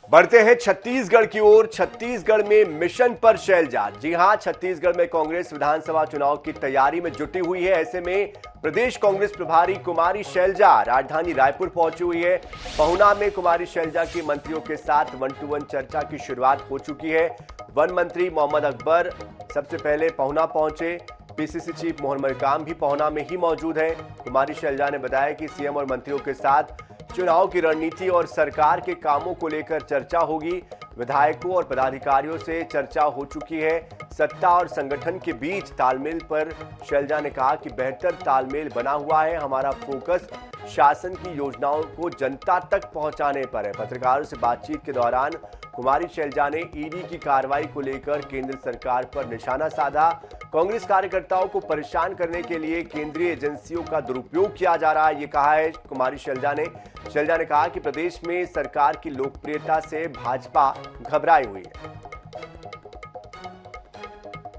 बढ़ते हैं छत्तीसगढ़ की ओर। छत्तीसगढ़ में मिशन पर शैलजा। जी हां, छत्तीसगढ़ में कांग्रेस विधानसभा चुनाव की तैयारी में जुटी हुई है। ऐसे में प्रदेश कांग्रेस प्रभारी कुमारी शैलजा राजधानी रायपुर पहुंची हुई है। पहुना में कुमारी शैलजा की मंत्रियों के साथ 1-to-1 चर्चा की शुरुआत हो चुकी है। वन मंत्री मोहम्मद अकबर सबसे पहले पहुना पहुंचे। पीसीसी चीफ मोहन मरकाम भी पहुना में ही मौजूद है। कुमारी शैलजा ने बताया कि सीएम और मंत्रियों के साथ चुनाव की रणनीति और सरकार के कामों को लेकर चर्चा होगी। विधायकों और पदाधिकारियों से चर्चा हो चुकी है। सत्ता और संगठन के बीच तालमेल पर शैलजा ने कहा कि बेहतर तालमेल बना हुआ है। हमारा फोकस शासन की योजनाओं को जनता तक पहुंचाने पर है। पत्रकारों से बातचीत के दौरान कुमारी शैलजा ने ईडी की कार्रवाई को लेकर केंद्र सरकार पर निशाना साधा। कांग्रेस कार्यकर्ताओं को परेशान करने के लिए केंद्रीय एजेंसियों का दुरुपयोग किया जा रहा है, ये कहा है कुमारी शैलजा ने। शैलजा ने कहा कि प्रदेश में सरकार की लोकप्रियता से भाजपा घबराई हुई है।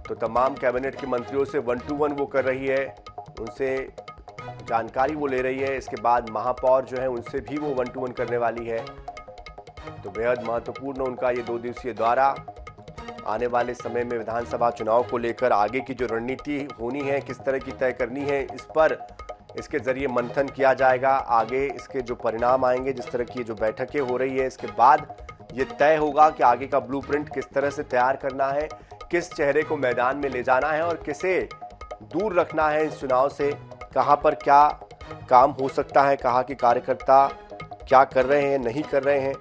तो तमाम कैबिनेट के मंत्रियों से 1-to-1 वो कर रही है, उनसे जानकारी वो ले रही है। इसके बाद महापौर जो है उनसे भी वो 1-to-1 करने वाली है। तो बेहद महत्वपूर्ण उनका ये 2 दिवसीय दौरा। आने वाले समय में विधानसभा चुनाव को लेकर आगे की जो रणनीति होनी है, किस तरह की तय करनी है, इस पर इसके जरिए मंथन किया जाएगा। आगे इसके जो परिणाम आएंगे, जिस तरह की जो बैठकें हो रही है, इसके बाद ये तय होगा कि आगे का ब्लूप्रिंट किस तरह से तैयार करना है, किस चेहरे को मैदान में ले जाना है और किसे दूर रखना है इस चुनाव से। कहां पर क्या काम हो सकता है, कहां के कार्यकर्ता क्या कर रहे हैं, नहीं कर रहे हैं,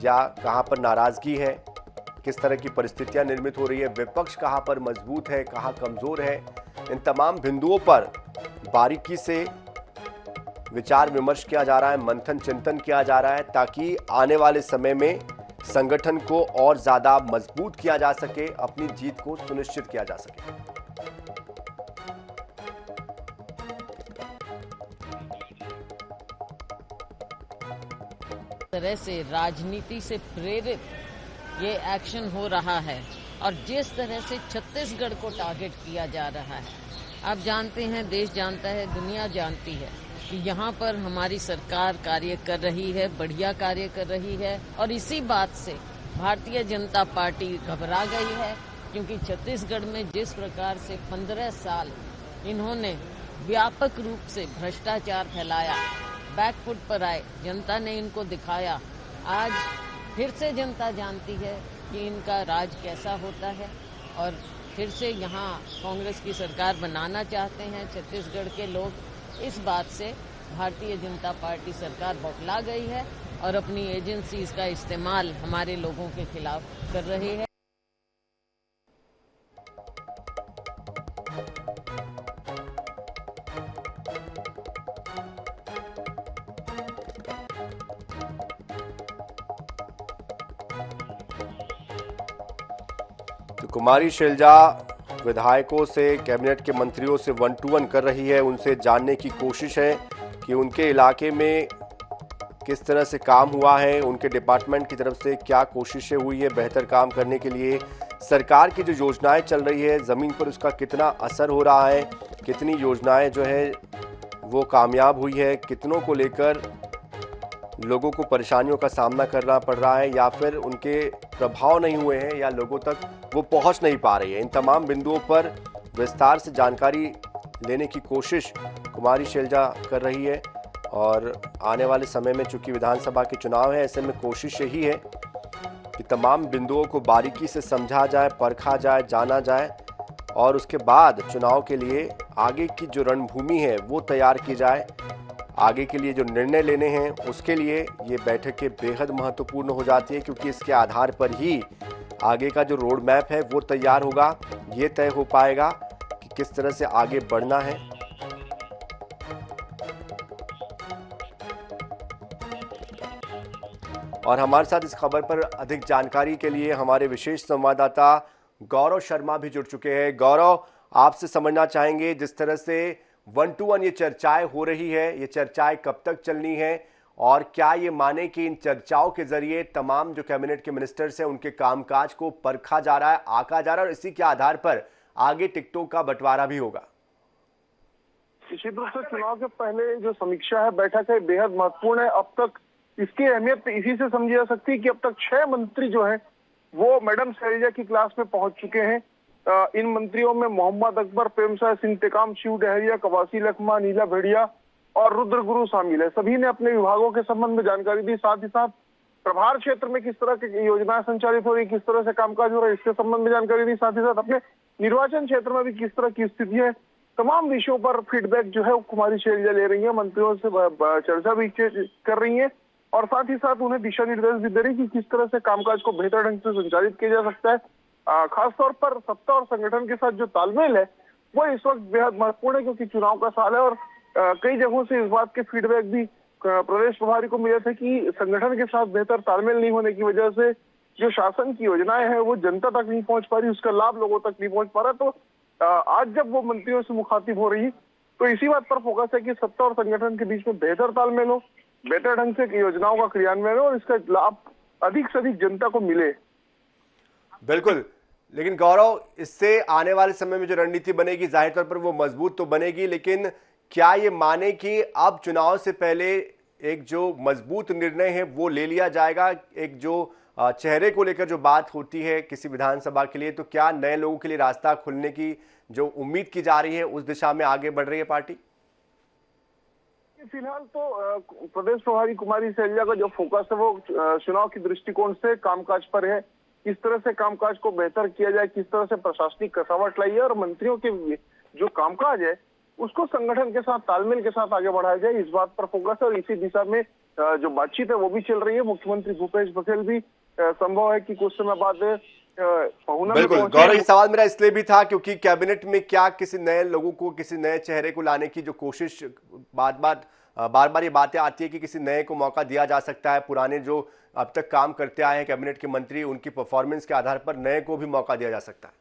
या कहां पर नाराजगी है, किस तरह की परिस्थितियां निर्मित हो रही है, विपक्ष कहां पर मजबूत है, कहां कमजोर है, इन तमाम बिंदुओं पर बारीकी से विचार विमर्श किया जा रहा है, मंथन चिंतन किया जा रहा है, ताकि आने वाले समय में संगठन को और ज्यादा मजबूत किया जा सके, अपनी जीत को सुनिश्चित किया जा सके। तरह से राजनीति से प्रेरित ये एक्शन हो रहा है और जिस तरह से छत्तीसगढ़ को टारगेट किया जा रहा है, आप जानते हैं, देश जानता है, दुनिया जानती है कि यहाँ पर हमारी सरकार कार्य कर रही है, बढ़िया कार्य कर रही है। और इसी बात से भारतीय जनता पार्टी घबरा गई है, क्योंकि छत्तीसगढ़ में जिस प्रकार से 15 साल इन्होंने व्यापक रूप से भ्रष्टाचार फैलाया, बैकफुट पर आए, जनता ने इनको दिखाया। आज फिर से जनता जानती है कि इनका राज कैसा होता है और फिर से यहाँ कांग्रेस की सरकार बनाना चाहते हैं छत्तीसगढ़ के लोग। इस बात से भारतीय जनता पार्टी सरकार बौखला गई है और अपनी एजेंसीज का इस्तेमाल हमारे लोगों के खिलाफ कर रही है। तो कुमारी शैलजा विधायकों से, कैबिनेट के मंत्रियों से 1-to-1 कर रही है, उनसे जानने की कोशिश है कि उनके इलाके में किस तरह से काम हुआ है, उनके डिपार्टमेंट की तरफ से क्या कोशिशें हुई है बेहतर काम करने के लिए, सरकार की जो योजनाएं चल रही है ज़मीन पर उसका कितना असर हो रहा है, कितनी योजनाएं जो है वो कामयाब हुई है, कितनों को लेकर लोगों को परेशानियों का सामना करना पड़ रहा है या फिर उनके प्रभाव नहीं हुए हैं या लोगों तक वो पहुंच नहीं पा रही है। इन तमाम बिंदुओं पर विस्तार से जानकारी लेने की कोशिश कुमारी शैलजा कर रही है। और आने वाले समय में चूंकि विधानसभा के चुनाव है, ऐसे में कोशिश यही है कि तमाम बिंदुओं को बारीकी से समझा जाए, परखा जाए, जाना जाए और उसके बाद चुनाव के लिए आगे की जो रणभूमि है वो तैयार की जाए। आगे के लिए जो निर्णय लेने हैं उसके लिए ये बैठकें बेहद महत्वपूर्ण हो जाती है, क्योंकि इसके आधार पर ही आगे का जो रोड मैप है वो तैयार होगा। ये तय हो पाएगा कि किस तरह से आगे बढ़ना है। और हमारे साथ इस खबर पर अधिक जानकारी के लिए हमारे विशेष संवाददाता गौरव शर्मा भी जुड़ चुके हैं। गौरव, आपसे समझना चाहेंगे, जिस तरह से 1-to-1 ये चर्चाएं हो रही है, ये चर्चाएं कब तक चलनी है और क्या ये माने कि इन चर्चाओं के जरिए तमाम जो कैबिनेट के मिनिस्टर्स हैं उनके कामकाज को परखा जा रहा है, आंका जा रहा है और इसी के आधार पर आगे टिकटों का बंटवारा भी होगा? निश्चित रूप से चुनाव के पहले जो समीक्षा है, बैठक है, बेहद महत्वपूर्ण है। अब तक इसकी अहमियत इसी से समझी जा सकती है कि अब तक 6 मंत्री जो है वो मैडम शैलजा की क्लास में पहुंच चुके हैं। इन मंत्रियों में मोहम्मद अकबर, प्रेमसाय इंतकाम, शिव डहरिया, कवासी लखमा, नीला भेड़िया और रुद्र गुरु शामिल है। सभी ने अपने विभागों के संबंध में जानकारी दी, साथ ही साथ प्रभार क्षेत्र में किस तरह की योजनाएं संचालित हो रही, किस तरह से कामकाज हो रहा है, इसके संबंध में जानकारी दी। साथ ही साथ अपने निर्वाचन क्षेत्र में भी किस तरह की स्थिति है, तमाम विषयों पर फीडबैक जो है कुमारी शैलजा ले रही है, मंत्रियों से चर्चा भी कर रही है और साथ ही साथ उन्हें दिशा निर्देश भी दे रही कि किस तरह से कामकाज को बेहतर ढंग से संचालित किया जा सकता है। खासतौर पर सत्ता और संगठन के साथ जो तालमेल है वो इस वक्त बेहद महत्वपूर्ण है, क्योंकि चुनाव का साल है और कई जगहों से इस बात के फीडबैक भी प्रदेश प्रभारी को मिले थे कि संगठन के साथ बेहतर तालमेल नहीं होने की वजह से जो शासन की योजनाएं हैं वो जनता तक नहीं पहुंच पा रही, उसका लाभ लोगों तक नहीं पहुंच पा रहा। तो आज जब वो मंत्रियों से मुखातिब हो रही तो इसी बात पर फोकस है कि सत्ता और संगठन के बीच में बेहतर तालमेल हो, बेहतर ढंग से योजनाओं का क्रियान्वयन हो और इसका लाभ अधिक से अधिक जनता को मिले। बिल्कुल, लेकिन गौरव, इससे आने वाले समय में जो रणनीति बनेगी जाहिर तौर पर वो मजबूत तो बनेगी, लेकिन क्या ये माने कि अब चुनाव से पहले एक जो मजबूत निर्णय है वो ले लिया जाएगा? एक जो चेहरे को लेकर जो बात होती है किसी विधानसभा के लिए, तो क्या नए लोगों के लिए रास्ता खुलने की जो उम्मीद की जा रही है उस दिशा में आगे बढ़ रही है पार्टी? फिलहाल तो प्रदेश प्रभारी कुमारी शैलजा का जो फोकस है वो चुनाव की दृष्टिकोण से कामकाज पर है। किस तरह से कामकाज को बेहतर किया जाए, किस तरह से प्रशासनिक कसावट लाई है और मंत्रियों के जो कामकाज है उसको संगठन के साथ तालमेल के साथ आगे बढ़ाया जाए, इस बात पर फोकस है और इसी दिशा में जो बातचीत है वो भी चल रही है। मुख्यमंत्री भूपेश बघेल भी संभव है कि कुछ समय बाद बिल्कुल गौरव, ये सवाल मेरा इसलिए भी था क्योंकि कैबिनेट में क्या किसी नए लोगों को, किसी नए चेहरे को लाने की जो कोशिश बार बार ये बातें आती है कि किसी नए को मौका दिया जा सकता है, पुराने जो अब तक काम करते आए हैं कैबिनेट के मंत्री उनकी परफॉर्मेंस के आधार पर नए को भी मौका दिया जा सकता है।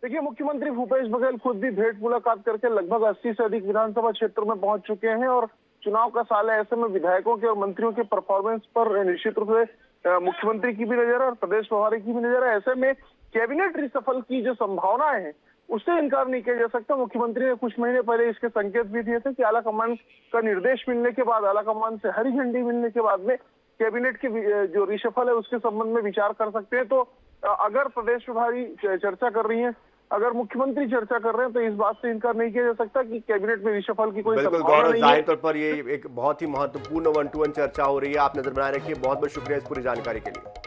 देखिए, मुख्यमंत्री भूपेश बघेल खुद भी भेंट मुलाकात करके लगभग 80 से अधिक विधानसभा क्षेत्रों में पहुंच चुके हैं और चुनाव का साल है, ऐसे में विधायकों के और मंत्रियों के परफॉर्मेंस पर निश्चित रूप से मुख्यमंत्री की भी नजर है और प्रदेश प्रभारी की भी नजर है। ऐसे में कैबिनेट रिसफल की जो संभावनाएं हैं उससे इनकार नहीं किया जा सकता। मुख्यमंत्री ने कुछ महीने पहले इसके संकेत भी दिए थे कि आला कमान का निर्देश मिलने के बाद, आला कमान से हरी झंडी मिलने के बाद में कैबिनेट के जो रिशफल है उसके संबंध में विचार कर सकते हैं। तो अगर प्रदेश प्रभारी चर्चा कर रही है, अगर मुख्यमंत्री चर्चा कर रहे हैं तो इस बात से इनकार नहीं किया जा सकता कि कैबिनेट में रिशफल की कोई संभावना नहीं है। जाहिर तौर पर ये एक बहुत ही महत्वपूर्ण 1-to-1 चर्चा हो रही है। आप नजर बनाए रखिए। बहुत बहुत शुक्रिया इस पूरी जानकारी के लिए।